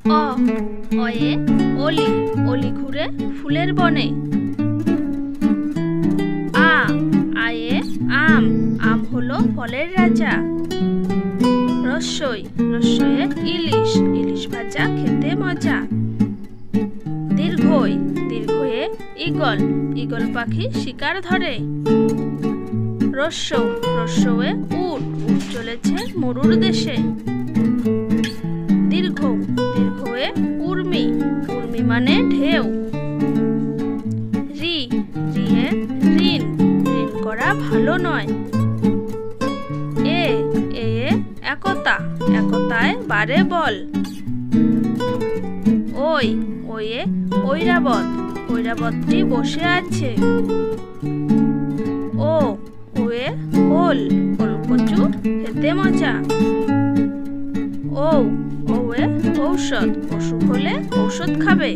অ অয়ে অলি অলি ঘুরে ফুলের বনে। আ আয়ে আম আম হলো ফলের রাজা। রস্যই রস্যয়ে ইলিশ ইলিশ ভাজা খেতে মজা। দীর্ঘই দীর্ঘয়ে ঈগল ঈগল পাখি শিকার ধরে। রস্য রস্যয়ে উট উট চলেছে মরুর দেশে। দীর্ঘ দীর্ঘয়ে উর্মি উর্মি মানে ঢেউ। রি রিয়ে ঋণ ঋণ করা ভালো নয়। এ এয়ে একতা একতায় বারে বল। ওই ওয়ে ঐরাবত ঐরাবতটি বসে আছে। ও ওয়ে ওল ওল কচু খেতে মজা। ও ওয়ে ঔষধ অসুখ হলে ঔষধ খাবে।